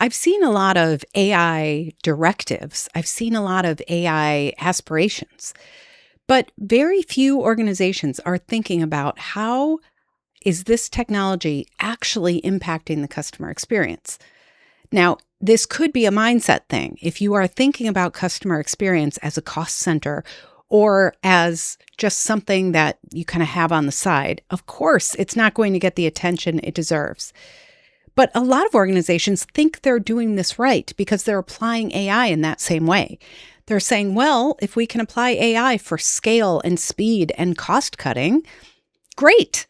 I've seen a lot of AI directives. I've seen a lot of AI aspirations, but very few organizations are thinking about how is this technology actually impacting the customer experience. Now, this could be a mindset thing. If you are thinking about customer experience as a cost center or as just something that you kind of have on the side, of course, it's not going to get the attention it deserves. But a lot of organizations think they're doing this right because they're applying AI in that same way. They're saying, well, if we can apply AI for scale and speed and cost cutting, great.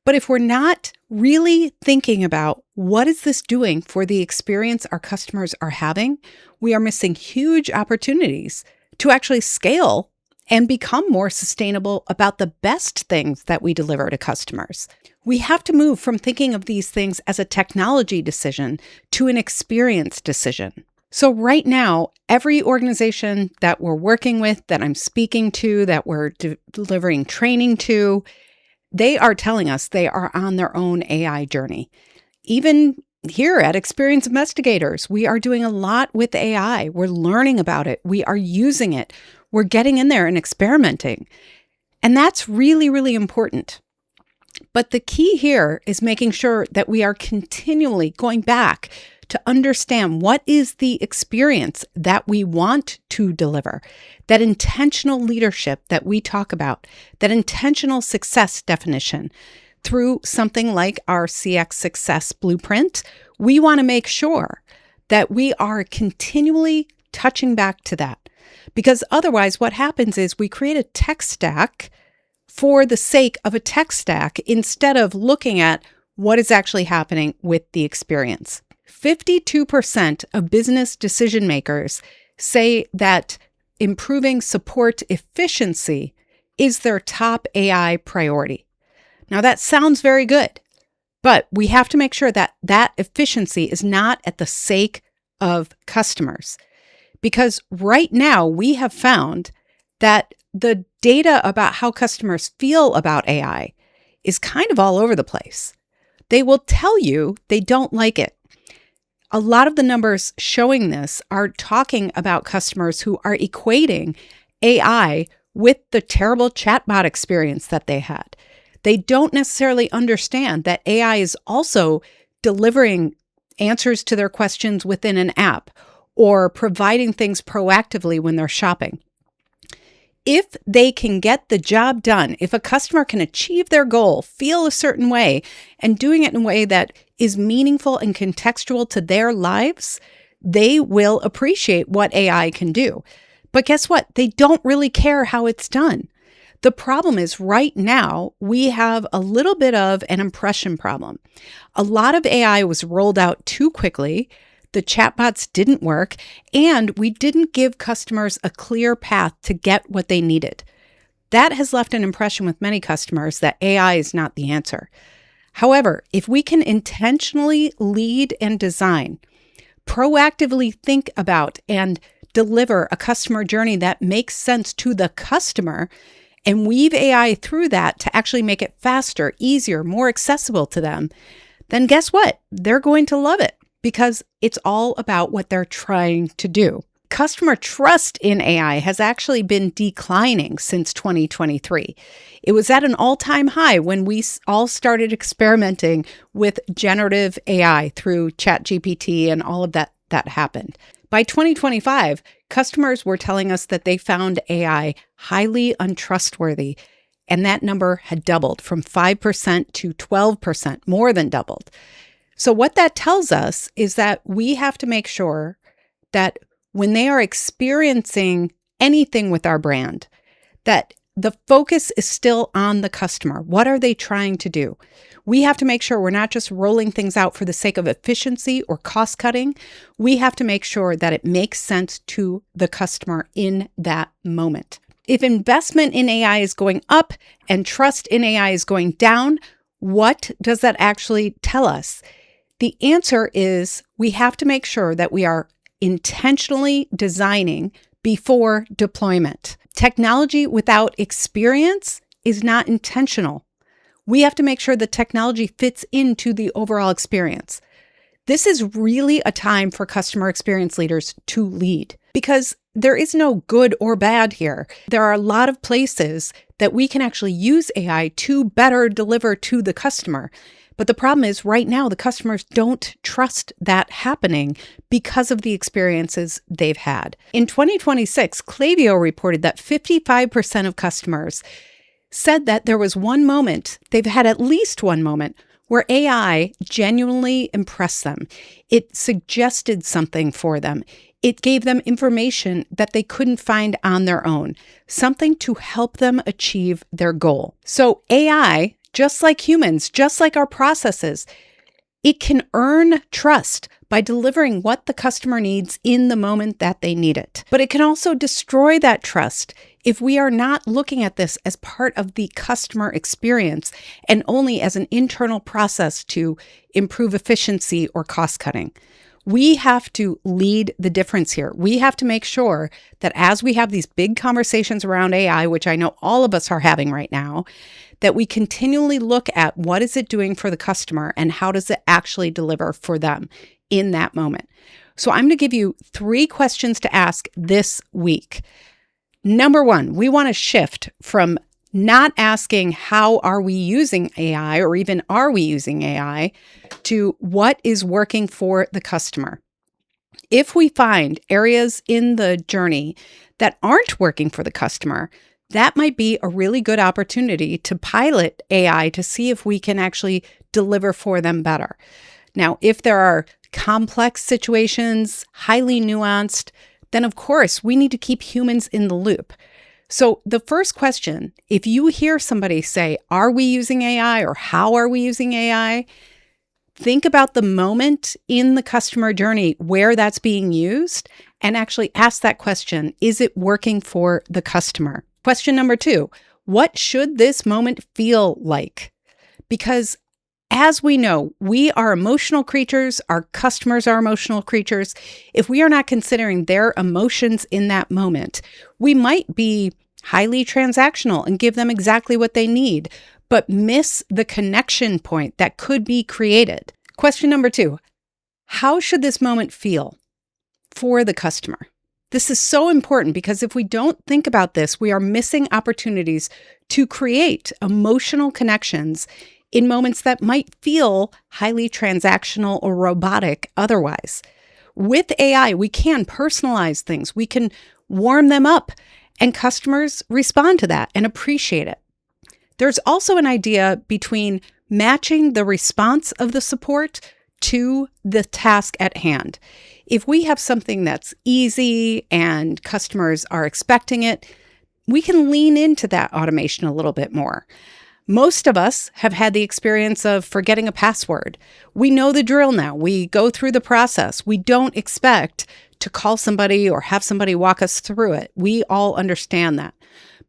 But if we're not really thinking about what is this doing for the experience our customers are having, we are missing huge opportunities to actually scale and become more sustainable about the best things that we deliver to customers. We have to move from thinking of these things as a technology decision to an experience decision. So right now, every organization that we're working with, that I'm speaking to, that we're delivering training to, they are telling us they are on their own AI journey. Even here at Experience Investigators, we are doing a lot with AI. We're learning about it. We are using it. We're getting in there and experimenting. And that's really, really important. But the key here is making sure that we are continually going back to understand what is the experience that we want to deliver, that intentional leadership that we talk about, that intentional success definition. Through something like our CX Success Blueprint, we want to make sure that we are continually touching back to that. Because otherwise, what happens is we create a tech stack for the sake of a tech stack instead of looking at what is actually happening with the experience. 52% of business decision makers say that improving support efficiency is their top AI priority. Now, that sounds very good, but we have to make sure that that efficiency is not at the sake of customers. Because right now, we have found that the data about how customers feel about AI is kind of all over the place. They will tell you they don't like it. A lot of the numbers showing this are talking about customers who are equating AI with the terrible chatbot experience that they had. They don't necessarily understand that AI is also delivering answers to their questions within an app or providing things proactively when they're shopping. If they can get the job done, if a customer can achieve their goal, feel a certain way, and doing it in a way that is meaningful and contextual to their lives, they will appreciate what AI can do. But guess what? They don't really care how it's done. The problem is right now, we have a little bit of an impression problem. A lot of AI was rolled out too quickly. The chatbots didn't work, and we didn't give customers a clear path to get what they needed. That has left an impression with many customers that AI is not the answer. However, if we can intentionally lead and design, proactively think about and deliver a customer journey that makes sense to the customer, and weave AI through that to actually make it faster, easier, more accessible to them, then guess what? They're going to love it because it's all about what they're trying to do. Customer trust in AI has actually been declining since 2023. It was at an all-time high when we all started experimenting with generative AI through ChatGPT and all of that happened. By 2025, customers were telling us that they found AI highly untrustworthy, and that number had doubled from 5% to 12%, more than doubled. So what that tells us is that we have to make sure that when they are experiencing anything with our brand, that the focus is still on the customer. What are they trying to do? We have to make sure we're not just rolling things out for the sake of efficiency or cost cutting. We have to make sure that it makes sense to the customer in that moment. If investment in AI is going up and trust in AI is going down, what does that actually tell us? The answer is we have to make sure that we are intentionally designing before deployment. Technology without experience is not intentional. We have to make sure the technology fits into the overall experience. This is really a time for customer experience leaders to lead because there is no good or bad here. There are a lot of places that we can actually use AI to better deliver to the customer. But the problem is right now, the customers don't trust that happening because of the experiences they've had. In 2026, Klaviyo reported that 55% of customers said that there was one moment, they've had at least one moment, where AI genuinely impressed them. It suggested something for them. It gave them information that they couldn't find on their own, something to help them achieve their goal. So AI, just like humans, just like our processes, it can earn trust by delivering what the customer needs in the moment that they need it. But it can also destroy that trust if we are not looking at this as part of the customer experience and only as an internal process to improve efficiency or cost cutting. We have to lead the difference here. We have to make sure that as we have these big conversations around AI, which I know all of us are having right now, that we continually look at what is it doing for the customer and how does it actually deliver for them in that moment. So I'm going to give you 3 questions to ask this week. Number 1, we want to shift from not asking how are we using AI or even are we using AI to what is working for the customer. If we find areas in the journey that aren't working for the customer, that might be a really good opportunity to pilot AI to see if we can actually deliver for them better. Now, if there are complex situations, highly nuanced, then of course we need to keep humans in the loop. So the first question, if you hear somebody say, are we using AI or how are we using AI? Think about the moment in the customer journey where that's being used and actually ask that question, is it working for the customer? Question number 2, what should this moment feel like? Because as we know, we are emotional creatures. Our customers are emotional creatures. If we are not considering their emotions in that moment, we might be highly transactional and give them exactly what they need, but miss the connection point that could be created. Question number 2, how should this moment feel for the customer? This is so important because if we don't think about this, we are missing opportunities to create emotional connections in moments that might feel highly transactional or robotic otherwise. With AI, we can personalize things. We can warm them up, and customers respond to that and appreciate it. There's also an idea between matching the response of the support to the task at hand. If we have something that's easy and customers are expecting it, we can lean into that automation a little bit more. Most of us have had the experience of forgetting a password. We know the drill now. We go through the process. We don't expect to call somebody or have somebody walk us through it. We all understand that.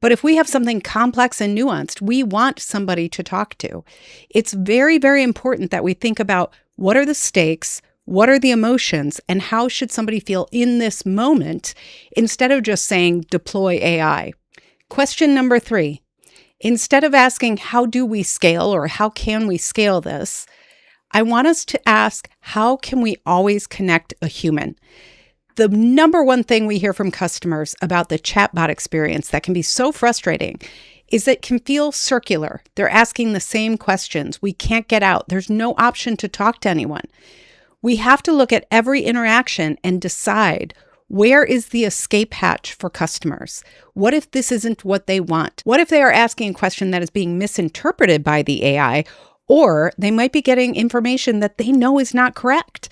But if we have something complex and nuanced, we want somebody to talk to. It's very, very important that we think about what are the stakes, what are the emotions, and how should somebody feel in this moment instead of just saying deploy AI. Question number 3. Instead of asking, how do we scale or how can we scale this? I want us to ask, how can we always connect a human? The number one thing we hear from customers about the chatbot experience that can be so frustrating is that it can feel circular. They're asking the same questions. We can't get out. There's no option to talk to anyone. We have to look at every interaction and decide, where is the escape hatch for customers? What if this isn't what they want? What if they are asking a question that is being misinterpreted by the AI, or they might be getting information that they know is not correct?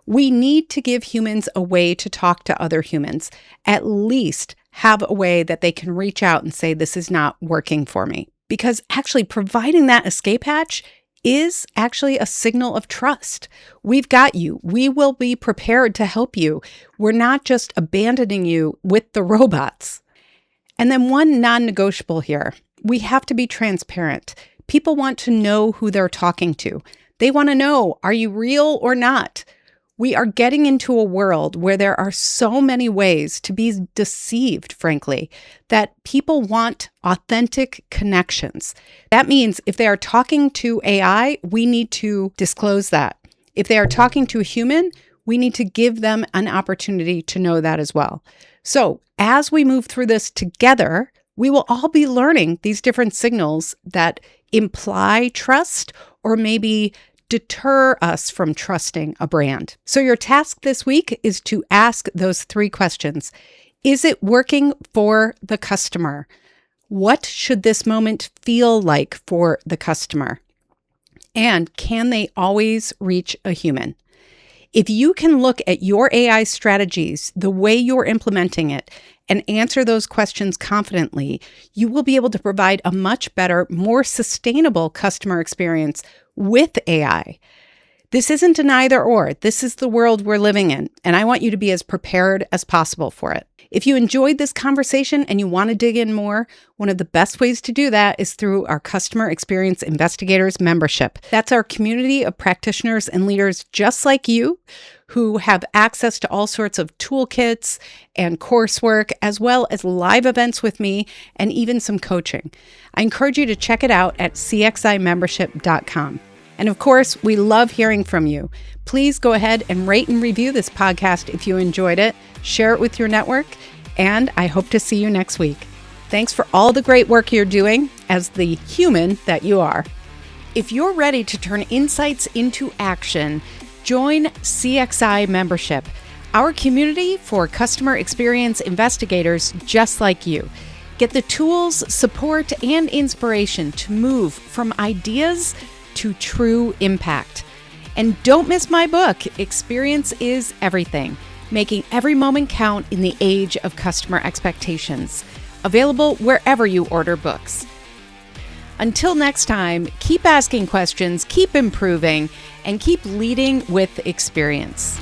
We need to give humans a way to talk to other humans, at least have a way that they can reach out and say, this is not working for me. Because actually providing that escape hatch is actually a signal of trust. We've got you. We will be prepared to help you. We're not just abandoning you with the robots. And then one non-negotiable here, we have to be transparent. People want to know who they're talking to. They want to know, are you real or not? We are getting into a world where there are so many ways to be deceived, frankly, that people want authentic connections. That means if they are talking to AI, we need to disclose that. If they are talking to a human, we need to give them an opportunity to know that as well. So as we move through this together, we will all be learning these different signals that imply trust or maybe deter us from trusting a brand. So your task this week is to ask those 3 questions. Is it working for the customer? What should this moment feel like for the customer? And can they always reach a human? If you can look at your AI strategies, the way you're implementing it, and answer those questions confidently, you will be able to provide a much better, more sustainable customer experience with AI. This isn't an either or. This is the world we're living in, and I want you to be as prepared as possible for it. If you enjoyed this conversation and you want to dig in more, one of the best ways to do that is through our Customer Experience Investigators membership. That's our community of practitioners and leaders just like you who have access to all sorts of toolkits and coursework, as well as live events with me and even some coaching. I encourage you to check it out at cximembership.com. And of course, we love hearing from you. Please go ahead and rate and review this podcast if you enjoyed it. Share it with your network, and I hope to see you next week. Thanks for all the great work you're doing as the human that you are. If you're ready to turn insights into action, join CXI Membership, our community for customer experience investigators just like you. Get the tools, support, and inspiration to move from ideas to true impact. And don't miss my book, Experience is Everything, Making Every Moment Count in the Age of Customer Expectations. Available wherever you order books. Until next time, keep asking questions, keep improving, and keep leading with experience.